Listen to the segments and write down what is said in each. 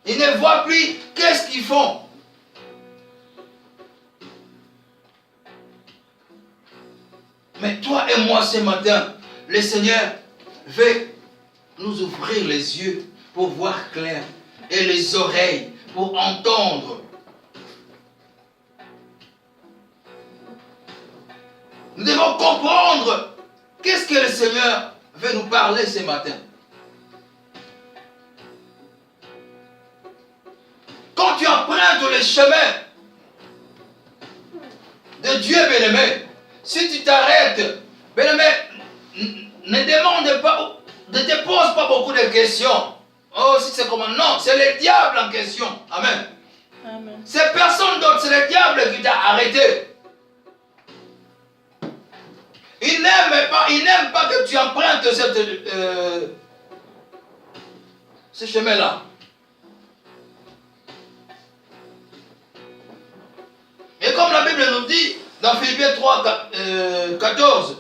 Ils ne voient plus qu'est-ce qu'ils font. Mais toi et moi ce matin, le Seigneur veut nous ouvrir les yeux pour voir clair et les oreilles pour entendre. Nous devons comprendre qu'est-ce que le Seigneur veut nous parler ce matin. Quand tu empruntes le chemin de Dieu, bien-aimé, si tu t'arrêtes, bien-aimé, ne demande pas, ne te pose pas beaucoup de questions. Oh, si c'est comment? Non, c'est le diable en question. Amen. Amen. C'est personne d'autre, c'est le diable qui t'a arrêté. Il n'aime pas que tu empruntes ce chemin-là. Et comme la Bible nous dit, dans Philippiens 3, 14,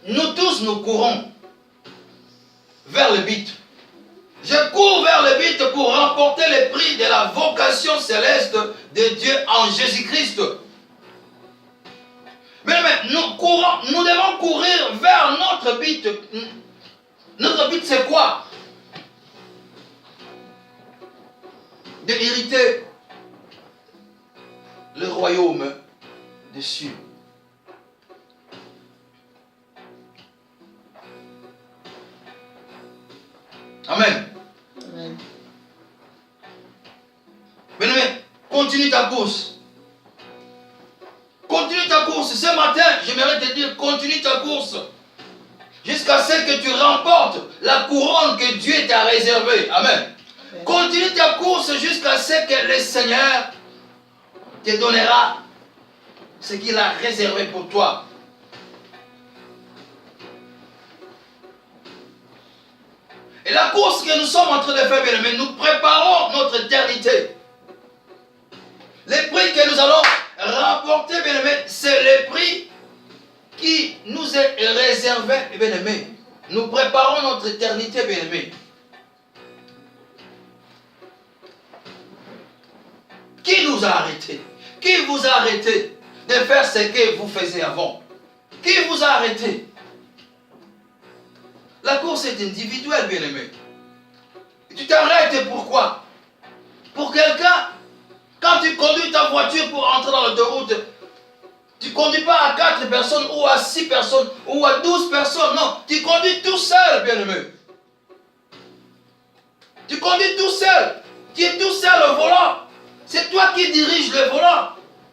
nous tous nous courons vers le but. Je cours vers le but pour remporter le prix de la vocation céleste de Dieu en Jésus-Christ. Mais nous devons courir vers notre but. Notre but, c'est quoi? De hériter le royaume des cieux. Amen. Amen. Mais continue ta course. Continue ta course. Ce matin, j'aimerais te dire, continue ta course. Jusqu'à ce que tu remportes la couronne que Dieu t'a réservée. Amen. Amen. Continue ta course jusqu'à ce que le Seigneur te donnera ce qu'il a réservé pour toi. Et la course que nous sommes en train de faire, bien aimé, nous préparons notre éternité. Les prix que nous allons remporter, bien aimé, c'est les prix qui nous est réservé, bien aimé. Nous préparons notre éternité, bien aimé. Qui nous a arrêtés? Qui vous a arrêté de faire ce que vous faisiez avant? Qui vous a arrêté? La course est individuelle, bien aimé. Tu t'arrêtes pourquoi? Pour quelqu'un, quand tu conduis ta voiture pour entrer dans l'autoroute, tu ne conduis pas à 4 personnes ou à 6 personnes ou à 12 personnes. Non, tu conduis tout seul, bien aimé. Tu conduis tout seul. Tu es tout seul au volant. C'est toi qui diriges le volant.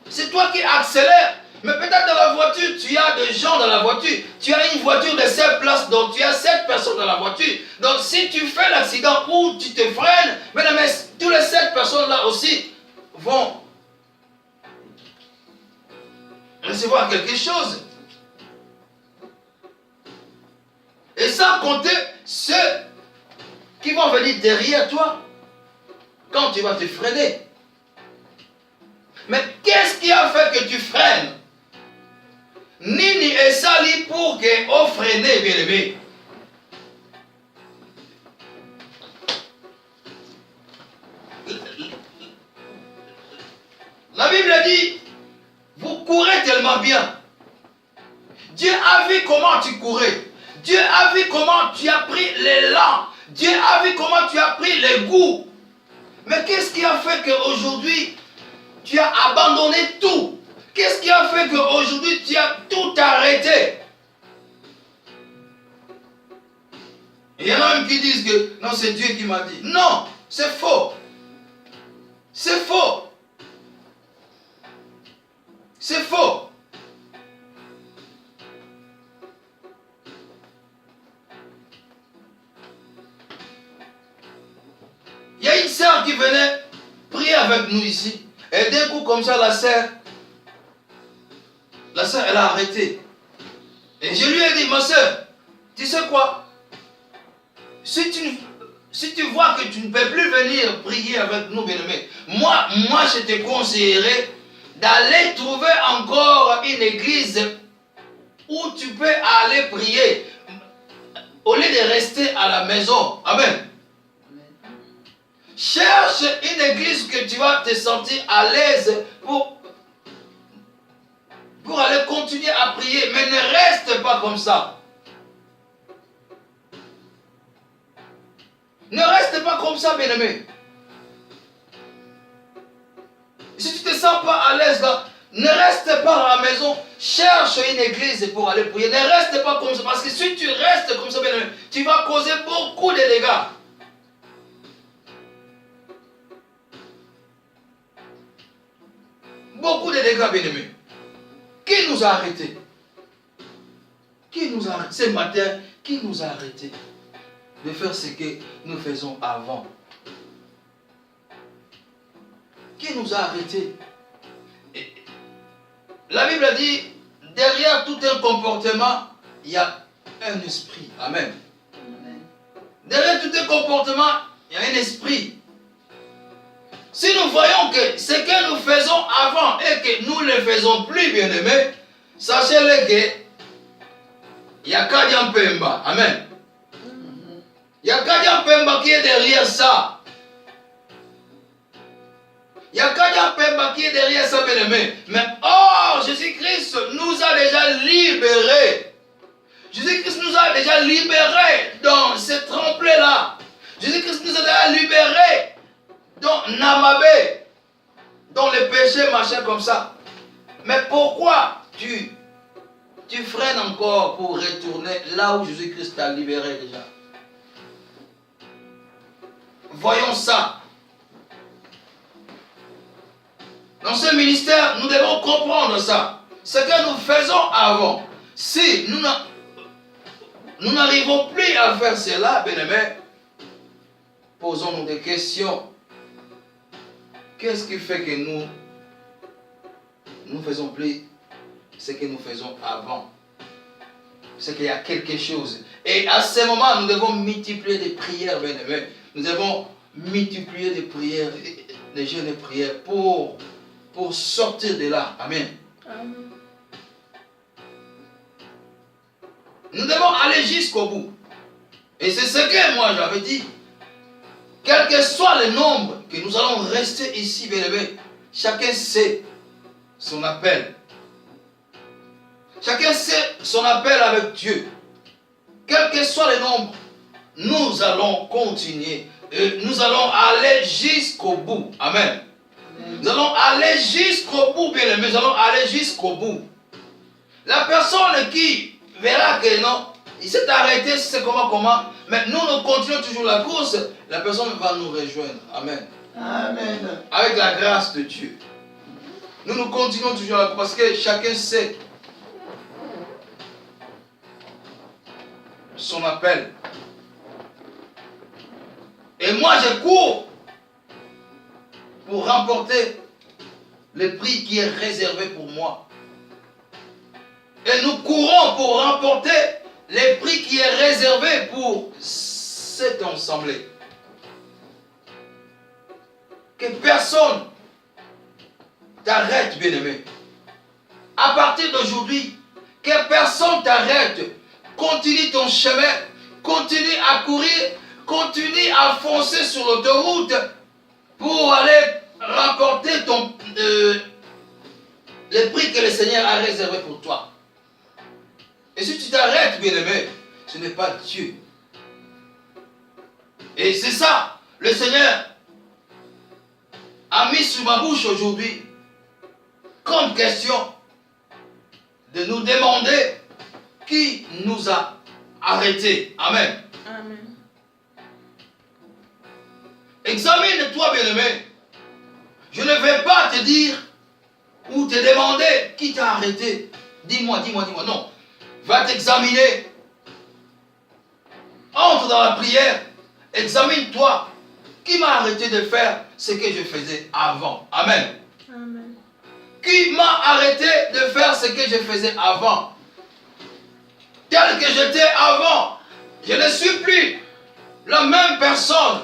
C'est toi qui accélères. Mais peut-être dans la voiture, tu as des gens dans la voiture. Tu as une voiture de 7 places, donc tu as 7 personnes dans la voiture. Donc si tu fais l'accident ou tu te freines, mais tous les 7 personnes-là aussi vont recevoir quelque chose. Et sans compter ceux qui vont venir derrière toi quand tu vas te freiner. Mais qu'est-ce qui a fait que tu freines? Nini et Sali pour que on freine, bien aimé. La Bible dit, vous courez tellement bien. Dieu a vu comment tu courais. Dieu a vu comment tu as pris l'élan. Dieu a vu comment tu as pris le goût. Mais qu'est-ce qui a fait qu'aujourd'hui, tu as abandonné tout? Qu'est-ce qui a fait qu'aujourd'hui, tu as tout arrêté? Il y en a même qui disent que non, c'est Dieu qui m'a dit. Non, c'est faux. C'est faux. C'est faux. Il y a une sœur qui venait prier avec nous ici. Et d'un coup, comme ça, la sœur, elle a arrêté. Et je lui ai dit, ma sœur, tu sais quoi? Si tu vois que tu ne peux plus venir prier avec nous, bien-aimés, moi, je te conseillerais d'aller trouver encore une église où tu peux aller prier au lieu de rester à la maison. Amen. Cherche une église que tu vas te sentir à l'aise pour aller continuer à prier. Mais ne reste pas comme ça. Ne reste pas comme ça, bien-aimé. Si tu ne te sens pas à l'aise là, ne reste pas à la maison. Cherche une église pour aller prier. Ne reste pas comme ça. Parce que si tu restes comme ça, bien-aimé, tu vas causer beaucoup de dégâts. Beaucoup de dégâts, bien-aimés. Qui nous a arrêtés? Qui nous a arrêtés? Ce matin, qui nous a arrêtés de faire ce que nous faisons avant? Qui nous a arrêtés? La Bible a dit, derrière tout un comportement, il y a un esprit. Amen. Amen. Derrière tout un comportement, il y a un esprit. Si nous voyons que ce que nous faisons avant et que nous ne le faisons plus, bien-aimés, sachez-le que il y a Kadian Pemba. Amen. Il y a Kadian Pemba qui est derrière ça. Il y a Kadian Pemba qui est derrière ça, bien-aimé. Mais oh, Jésus-Christ nous a déjà libérés. Jésus-Christ nous a déjà libérés dans ce tremplin-là. Jésus-Christ nous a déjà libérés dans Namabé, dans les péchés, machin comme ça. Mais pourquoi tu freines encore pour retourner là où Jésus-Christ t'a libéré déjà? Voyons ça. Dans ce ministère, nous devons comprendre ça. Ce que nous faisons avant. Si nous n'arrivons plus à faire cela, bien-aimés, posons-nous des questions. Qu'est-ce qui fait que nous ne faisons plus ce que nous faisons avant? C'est qu'il y a quelque chose. Et à ce moment, nous devons multiplier des prières, bien-aimés. Nous devons multiplier des prières, des jeûnes et prières pour sortir de là. Amen. Amen. Nous devons aller jusqu'au bout. Et c'est ce que moi j'avais dit. Quel que soit le nombre que nous allons rester ici, bien-aimés, chacun sait son appel. Chacun sait son appel avec Dieu. Quel que soit le nombre, nous allons continuer. Et nous allons aller jusqu'au bout. Amen. Amen. Nous allons aller jusqu'au bout, bien-aimés. Nous allons aller jusqu'au bout. La personne qui verra que non, il s'est arrêté, c'est comment, mais nous continuons toujours la course, la personne va nous rejoindre. Amen. Amen. Avec la grâce de Dieu. Nous continuons toujours la course parce que chacun sait son appel. Et moi, je cours pour remporter le prix qui est réservé pour moi. Et nous courons pour remporter le prix qui est réservé pour cette assemblée. Que personne t'arrête, bien-aimé. À partir d'aujourd'hui, que personne t'arrête. Continue ton chemin, continue à courir, continue à foncer sur l'autoroute pour aller remporter le prix que le Seigneur a réservé pour toi. Et si tu t'arrêtes, bien-aimé, ce n'est pas Dieu. Et c'est ça, le Seigneur a mis sur ma bouche aujourd'hui comme question de nous demander qui nous a arrêtés. Amen. Amen. Examine-toi, bien-aimé. Je ne vais pas te dire ou te demander qui t'a arrêté. Dis-moi. Non. Va t'examiner. Entre dans la prière. Examine-toi. Qui m'a arrêté de faire ce que je faisais avant? Amen. Amen. Qui m'a arrêté de faire ce que je faisais avant? Tel que j'étais avant. Je ne suis plus la même personne.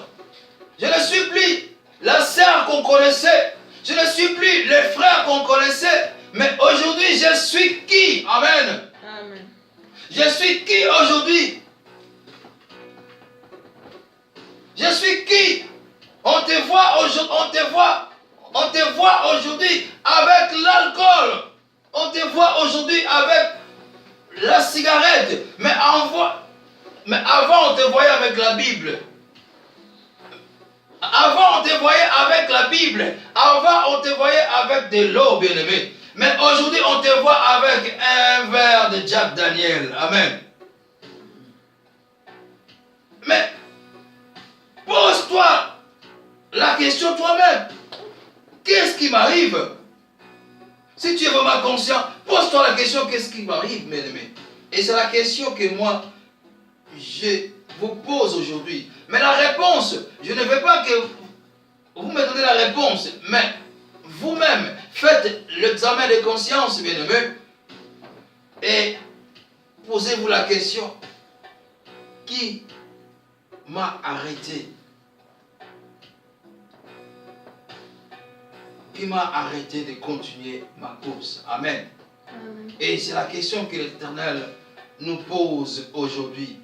Je ne suis plus la sœur qu'on connaissait. Je ne suis plus les frères qu'on connaissait. Mais aujourd'hui, je suis qui? Amen. Amen. Je suis qui aujourd'hui? Je suis qui? On te on te voit aujourd'hui avec l'alcool. On te voit aujourd'hui avec la cigarette. Mais avant, on te voyait avec la Bible. Avant, on te voyait avec la Bible. Avant, on te voyait avec de l'eau, bien-aimé. Mais aujourd'hui, on te voit avec un verre de Jack Daniel. Amen. Mais pose-toi la question toi-même. Qu'est-ce qui m'arrive? Si tu es vraiment conscient, pose-toi la question, qu'est-ce qui m'arrive, mes amis? Et c'est la question que moi, je vous pose aujourd'hui. Mais la réponse, je ne veux pas que vous me donnez la réponse, mais vous-même, faites l'examen de conscience, bien aimé, et posez-vous la question, qui m'a arrêté? Qui m'a arrêté de continuer ma course? Amen. Amen. Et c'est la question que l'Éternel nous pose aujourd'hui.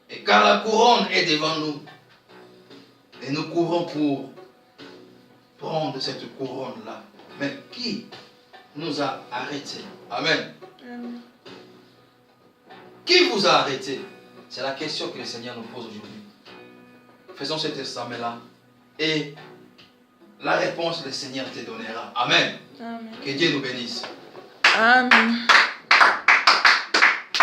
Et car la couronne est devant nous, et nous courons pour prendre cette couronne-là. Mais qui nous a arrêtés? Amen. Amen. Qui vous a arrêté? C'est la question que le Seigneur nous pose aujourd'hui. Faisons cet examen-là. Et la réponse, le Seigneur te donnera. Amen. Amen. Que Dieu nous bénisse. Amen.